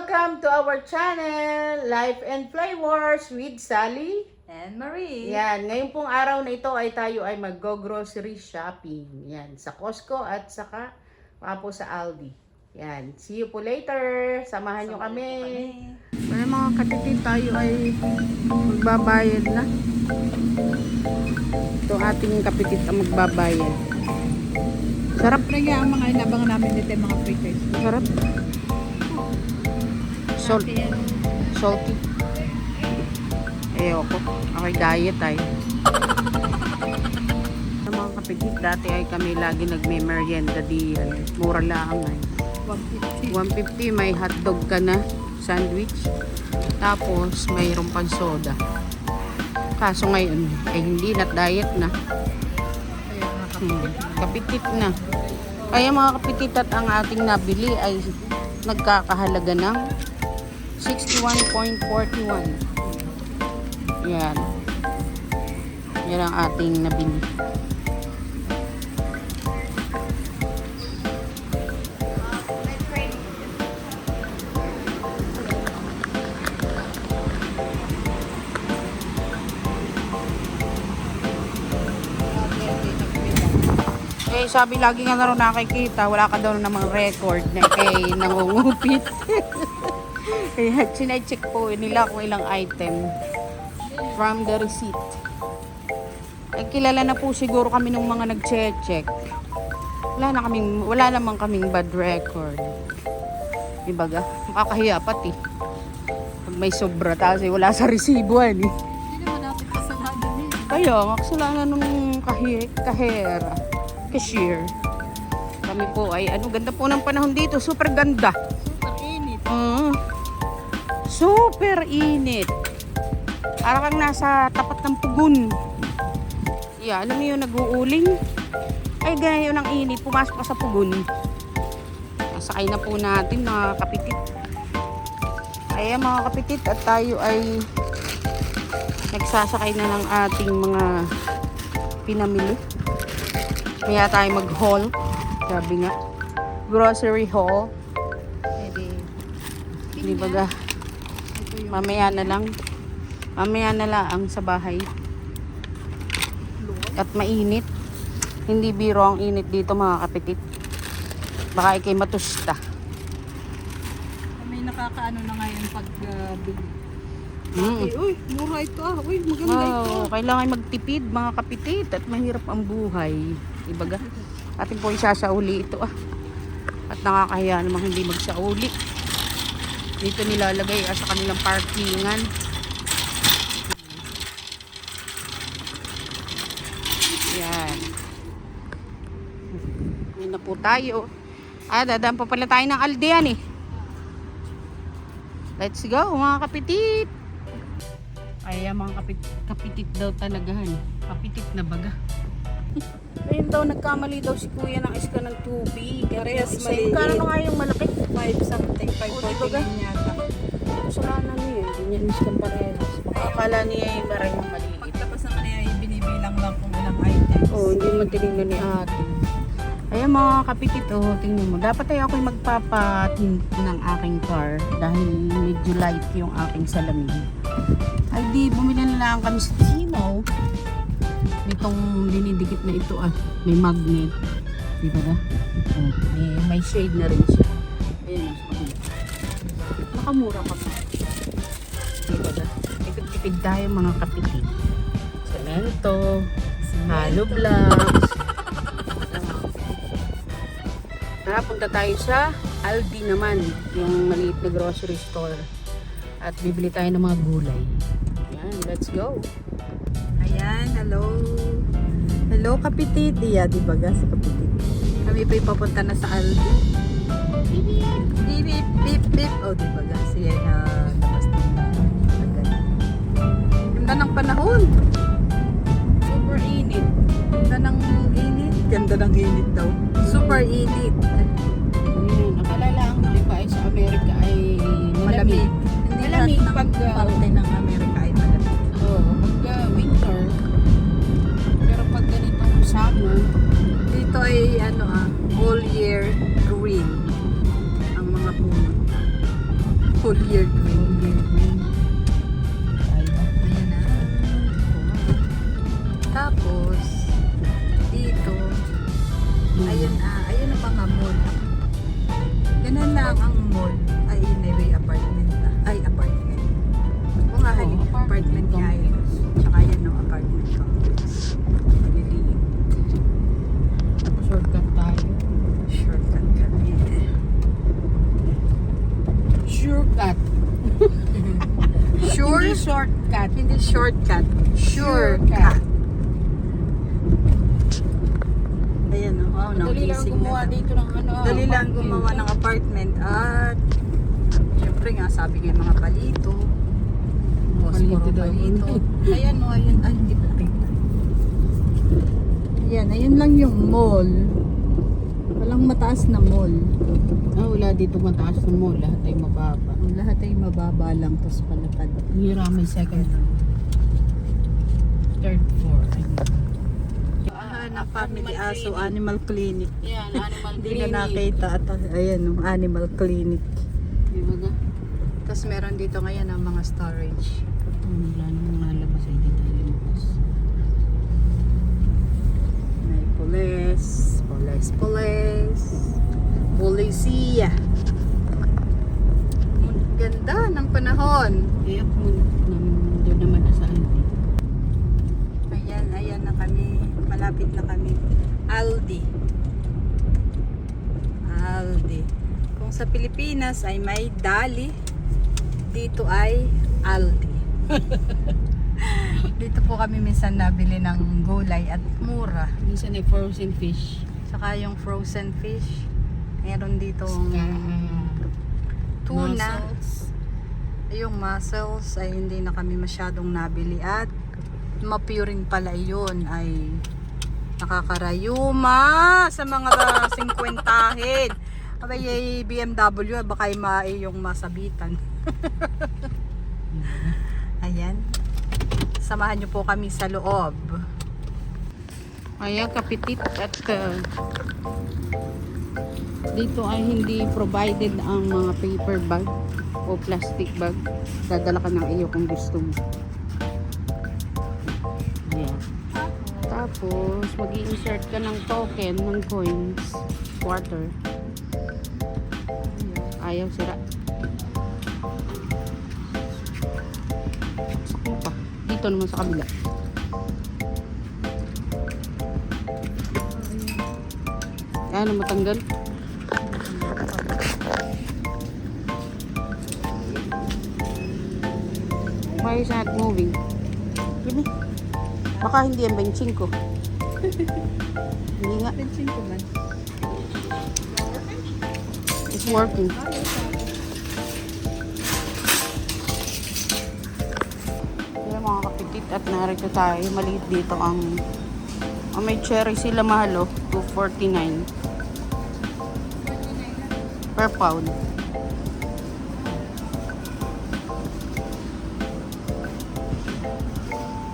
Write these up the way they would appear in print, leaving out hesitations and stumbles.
Welcome to our channel, Life and Flavors with Sally and Marie. Yan, ngayon pong araw na ito ay tayo ay mag-grocery shopping. Yan, sa Costco at saka po sa Aldi. Yan, see you po later. Samahan nyo kami. Para mga katitid, tayo ay magbabayad na. Ito ating kapitit ang magbabayad. Sarap na nga ang mga inabangan namin dito yung mga fritters. Sarap. Salty. Ayoko. Okay, diet ay. Sa mga kapitit, dati ay kami lagi nagme-merienda diyan. Mura lang ay. 150 may hotdog ka na, sandwich. Tapos mayroon pang soda. Kaso ngayon, hindi na diet na. Kapitit na. Kaya mga kapitit at ang ating nabili ay nagkakahalaga ng 61.41. Yan. Yan ang ating nabili. Eh, sabi lagi nga na rin nakikita, wala ka daw namang record na nangungupit. Kaya sinay-check po nila kung ilang item from the receipt. Eh, kilala na po siguro kami nung mga nag-check. Wala namang kaming bad record. Dibaga, makakahiya pati. Pag may sobra kasi wala sa resibuan eh. Hindi naman natin kasalanan eh. Kaya, kasalanan nung cashier. Kami po ay, ganda po ng panahon dito. Super ganda. Super init. Super init. Para kang nasa tapat ng pugon. Yeah, alam mo yung nag-uuling? Ay, ganyan ang init. Pumasok ka sa pugon. Nasakay na po natin mga kapitit. Kaya mga kapitit at tayo ay nagsasakay na ng ating mga pinamili. Kaya tayo mag-haul. Sabi nga. Grocery haul. Pwede. Hindi baga. Mamaya na lang. Mamaya na lang sa bahay. At mainit. Hindi biro ang init dito mga kapitit. Baka ikay matusta. May nakakaano na ngayon pag bili. Mm. Uy, mura ito ah. Uy, maganda ito. Kailangan magtipid mga kapitit at mahirap ang buhay. Ibaga. Atin po isasauli ito ah. At nakakahiya namang hindi magsauli. Dito nilalagay sa kanilang parkingan. Yan. Yan na po tayo. Dadaan pa pala tayo ng Aldi yan eh. Let's go mga kapitit. Ay mga kapitit daw talagahan. Kapitit na baga. Ayun daw, nagkamali daw si kuya ng iska ng tubig. Parehas maliit. Kano nga yung malaki? 5 something, 5.49 yata. Kasalanan niya, hindi niya iskan parehas. Baka akala niya yung maraming maliit. Pagtapos naman niya, binibilang lang kung ilang items. Hindi mo tinignan ni ate. Ayan mga kapitit, tingnan mo. Dapat ay ako'y magpapatint ng aking car dahil medyo light yung aking salamin. Ay di, bumili na lang kami sa Timo. Nitong dinidikit na ito may magnet. Di ba na? May shade na rin siya. Ayan, nakamura pa pa. Di ba na? Tipid tayo mga kapitit. Cemento, hollow blocks. Punta tayo sa Aldi naman, yung maliit na grocery store. At bibili tayo ng mga gulay. Yan, let's go. Ayan, hello. Hello kapitit. Iya, di ba si kapitit? Kami pa papunta na sa Aldi. Beep, beep, beep, beep. Di ba siya na labas na. Ganda ng panahon. Super init. Ganda ng init. Ganda ng init daw. Super init. Akala lang pa ay sa Amerika ay malamig. Hindi Malamig lahat ng pag parte ng Amerika ay malamig. Pag winter. Pero pag ganitong summer, Dito ay all year green ang mga puno. Full year green. Ay, Ayan na. Tapos, dito, ayun ang mga mall. Ganun lang ang mall. Ay, anyway, apartment. Ay, apartment. O nga, hali, apartment niya yun. Tsaka yan, no, apartment complex. Maliliit. shortcut tayo. Shortcut kami. Shortcut. Sure? Hindi shortcut. Hindi shortcut. Shortcut. Ayan, no. Oh, no, Dali lang gising gumawa na. dito ng ano. Dali lang apartment. gumawa ng apartment at syempre nga sabi nga yung mga palito. Palito daw. Palito. Ayan o, ayan. Ay, hindi pa nakita. Ayan, ayun lang yung mall. Walang mataas na mall. Ah, wala dito mataas na mall. Lahat ay mababa. Ang lahat ay mababa lang, tapos palapad. Hira may second floor. Third floor. Na family aso, animal clinic. Yan, animal Hindi clinic. na nakita at ayan, no, animal clinic. Diba ga? Tapos meron dito ngayon ang mga storage. Wala nang nalabas ay dito lumabas. May police. Polisiya. Ganda ng panahon. Eh, doon naman nasaan dito. Ayan na kami. Malapit na kami. Aldi. Kung sa Pilipinas ay may Dali, dito ay Aldi. Dito po kami minsan nabili ng gulay at mura. Minsan ay frozen fish. Saka yung frozen fish. Meron dito tuna. Mussels. Yung mussels ay hindi na kami masyadong nabili at mapuring pala yun ay nakakarayuma sa mga 50-hin. Abay BMW baka yung masabitan. Ayan. Samahan nyo po kami sa loob. Ayan, kapitit at dito ay hindi provided ang mga paper bag o plastic bag. Dadala ka ng iyo kung gusto mo. Ayan. Tapos, mag-i-insert ka ng token, ng coins, quarter. Ayaw, sira. Sakto pa. Dito naman sa kabila. Ano matanggal? Why is not moving? Yun eh. Baka hindi ang benching ko. Hindi nga. Pinsin ko man. It's working. Kaya mga kapitit at narito tayo. Maliit dito ang may cherry sila mahal oh. $2.49 per pound.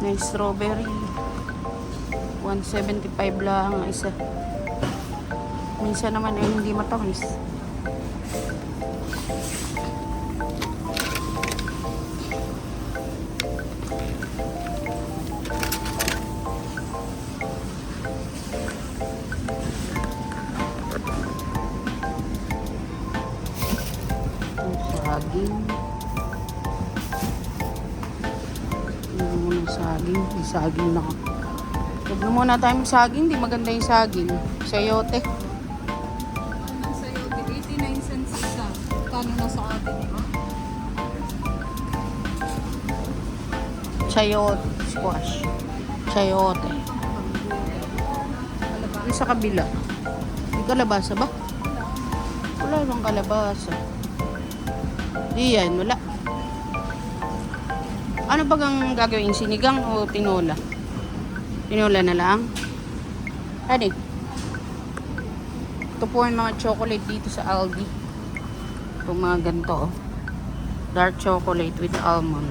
May strawberry 175 lang ang isa. Minsan naman ay hindi matamis. Saging. Ano muna saging? May saging na. Huwag na muna tayo saging. Di maganda yung saging. Sayote. Ang sayo, 89 cents isa. Kano na sa atin, di ba? Chayote. Squash. Chayote. Yung sa kabila. May kalabasa ba? Wala bang kalabasa? Di yan. Wala. Ano ba ang gagawin? Sinigang o tinola? Tinola na lang. Ano? Ito po yung mga chocolate dito sa Aldi. Itong mga ganito. Oh. Dark chocolate with almond.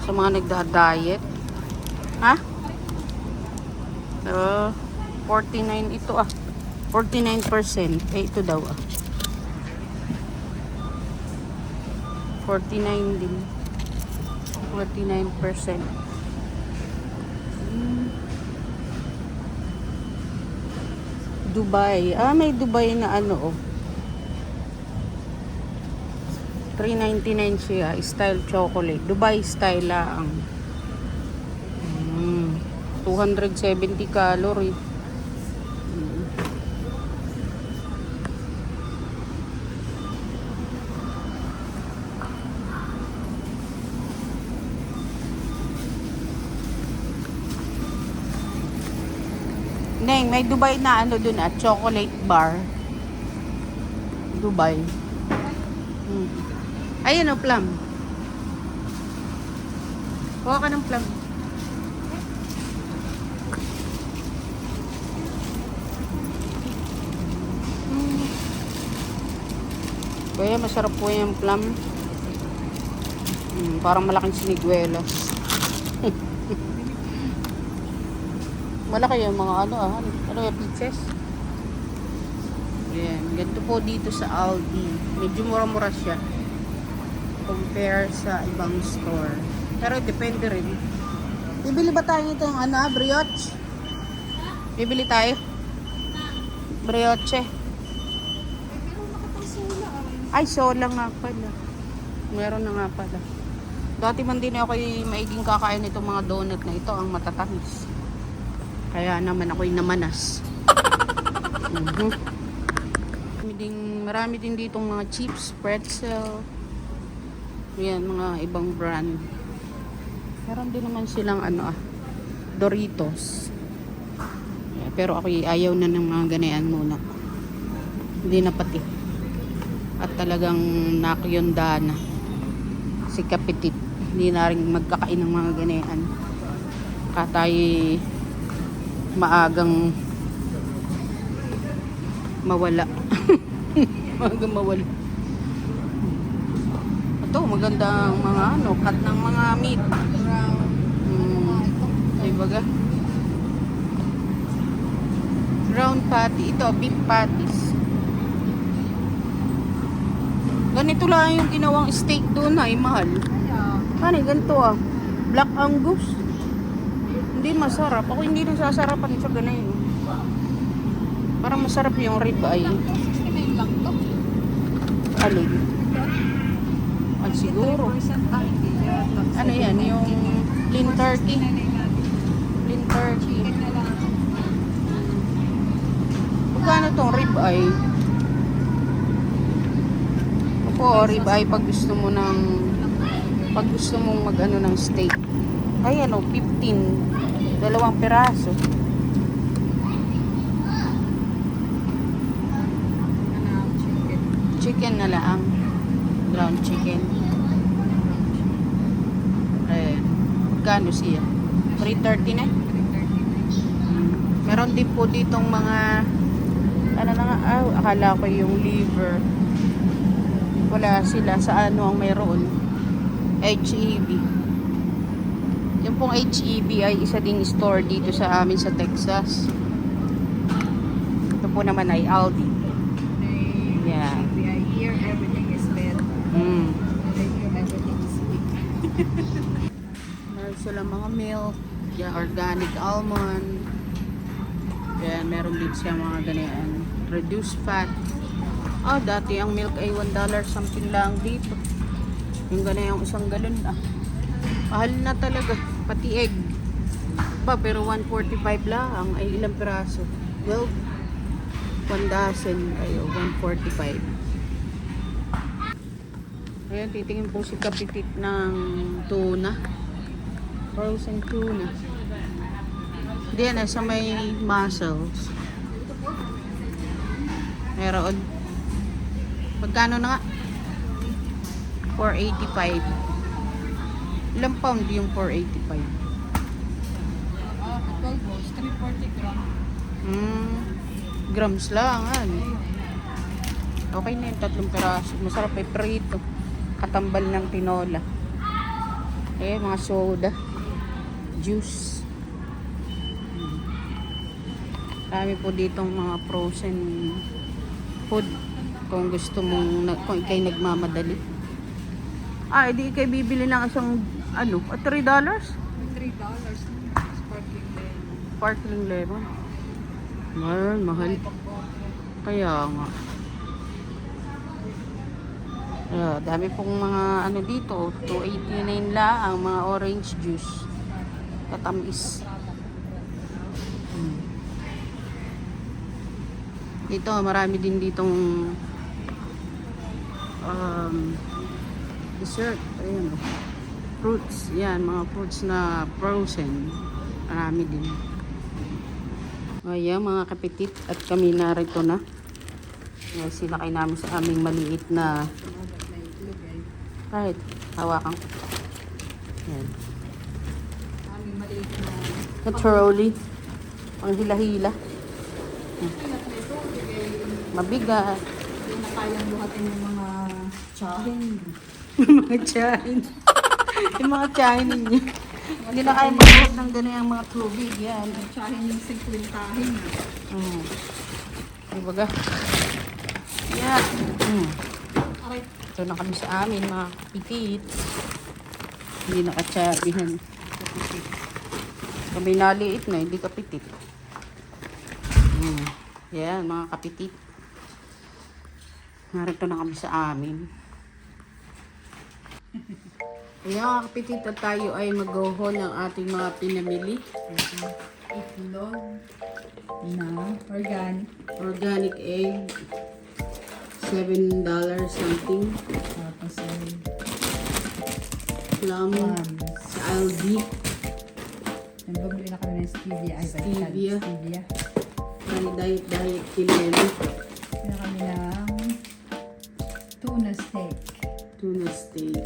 Sa mga nagda-diet. Ha? 49 ito ah. 49%. Eh ito daw ah. 49 din. 49%. Dubai. May Dubai na ano, oh. 399 siya. Style chocolate. Dubai style lang. 270 calorie. Neng, may Dubai na ano dun at chocolate bar. Dubai. Ayun o, plum. Kuha ka ng plum. Kaya masarap po yung plum. Parang malaking siniguelas. Malaki yung mga ano yung peaches. Ayan, ganito po dito sa Aldi. Medyo mura-mura siya compare sa ibang store. Pero depende rin. Bibili ba tayo itong brioche? Bibili tayo? Brioche. Ay, sola nga pala. Meron na nga pala. Dati man din ako maiging kakain itong mga donut na ito, ang matatamis. Kaya naman ako'y namanas. Marami din ditong mga chips, pretzel. Yan, mga ibang brand. Meron din naman silang Doritos. Pero ako ayaw na ng mga ganayan muna. Hindi na pati. At talagang nakyonda na. Si Kapitit. Hindi na rin magkakain ng mga ganayan. Katay maagang mawala. Maagang mawala. Ito, magandang mga cut ng mga meat. Ay baga. Round patty. Ito, beef patties. Ganito lang yung ginawang steak doon ay mahal. Ano, ganito Black Angus. Hindi masarap. Ako hindi nasasarapan sa ganun. Parang masarap yung ribeye. 69 lang to. Alin? Ay, siguro. Ano yan? Yung lean turkey. Lean turkey. Magkano tong ribeye? Ako, ribeye pag gusto mo ng steak. Ay, 15. 2 piraso. Chicken na lang. Ground chicken. Ayan. Magkano siya? 330 na? Meron din po ditong mga akala ko yung liver. Wala sila sa ang mayroon. HEB. Yung pong HEB ay isa ding store dito sa amin sa Texas. Ito po naman ay Aldi. Yeah. Here everything is better. Everything is big. Meron sila mga milk, organic almond. Yan, meron din siya mga ganyan. Reduced fat. Dati ang milk ay $1 something lang dito. Yung ganyan yung isang galon mahal na talaga. Pati egg. Pero 145 lang. Ay ilang piraso? 12. 1 dozen. 145. Ayan, titingin po si Kapitit ng tuna. Frozen tuna. Diyan sa may mussels. Meron. Magkano na nga? 485. Ilang pound yung 485? 12 balls, 340 grams. Grams lang. Okay na yung 3 piraso. Masarap ay prito. Katambal ng tinola. Mga soda. Juice. Dami po ditong mga frozen food. Kung gusto mong, kung ikay nagmamadali. Ah, edi kayo bibili ng isang, ano, $3? $3. Sparkling lemon. Sparkling lemon. Mahal, mahal. Kaya nga. Dami pong mga ano dito. $2.89 lang ang mga orange juice. Katamis. Dito, marami din ditong dessert. Ayan o. Fruits. Yan, mga fruits na frozen. Marami din. Ayan, mga kapitit. At kami narito na. Sinakay namin sa aming maliit na kahit hawakan ko. Yan. Aming maliit na Na-trolley. Pang hila-hila. Mabigat. hindi na kayang buhatin yung mga tsahin. Mga tsahin. Yung mga tsahin ninyo. Hindi na kaya magbuhat ng ganyan mga tubig. Yan. Tsahin yung 50 tahin. Dibaga? Yan. Aray. Ito na kami sa amin, mga kapitit. Hindi nakatsabihan. Kami naliit na, hindi kapitit. Yan, mga kapitit. Narito na kami sa amin. Ayan, mga kapitit, at tayo ay mag-go-haul ng ating mga pinamili. Itlog na organic. Organic egg. $7 something. Tapos ay Plum sa Aldi. bumili na kami ng stevia. Ay, Stevia. Stevia. Diet Kilelo. Bumili na kami ng tuna steak. Tuna steak.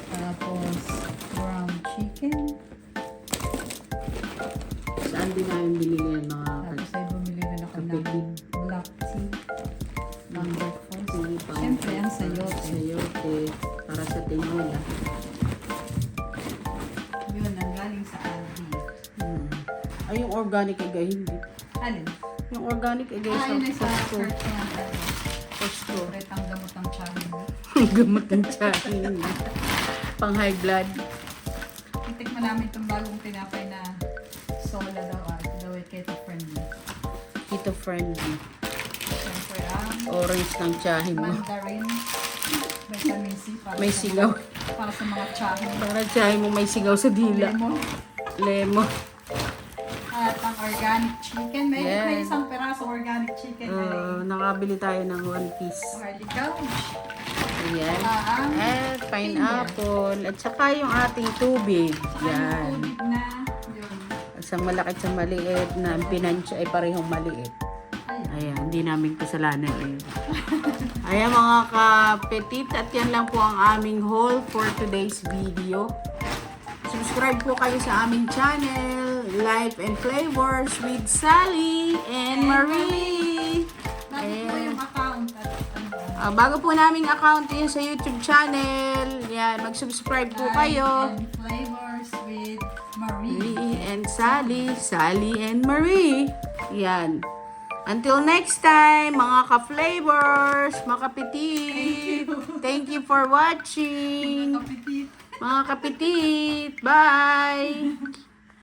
Tapos ground chicken. Saan din namin binili yan, mga Tapos ay bumili na ako ng kapatid? black tea. Pang breakfast. Sige, Siyempre, ang sayote. Sayote. Para sa tinola. Yun, ang galing sa Aldi. Ay, yung organic egg ay hindi. Alin? Yung organic egg ay Yun ay sa Costco. church na Costco. Siyempre, ang gamot ng tiyan. Gamot ng tiyahin. Pang high blood. Titikman namin itong bagong tinapay na sola daw ay keto friendly. Keto friendly. Siyempre, ang Orange ng tiyahin mo. mandarin, vitamin C para May sa sigaw. para sa mga tiyahin. Para tiyahin mo may sigaw sa dila. Lemon. Lemon. At ang organic chicken. May Yes. isang peraso organic chicken. Nakabili tayo ng 1 piece. Harley couch. Ayan. Ang At pineapple. At saka yung ating tubig. ang Yan. tubig na yun. Sa malaki at sa maliit na ang pinansya ay parehong maliit. Ayan, hindi namin kasalanan yun. Ayan mga kapetit, at yan lang po ang aming haul for today's video. Subscribe po kayo sa aming channel, Life and Flavors with Sally and Marie. Bakit po yung account at ano ba? Bago po naming account yun sa YouTube channel, yan, mag-subscribe po kayo. And flavors with Marie. Marie and Sally, Sally and Marie. Yan. Until next time, mga ka-flavors, mga kapitit. Thank you for watching. Kapitit. Mga kapitit. Bye!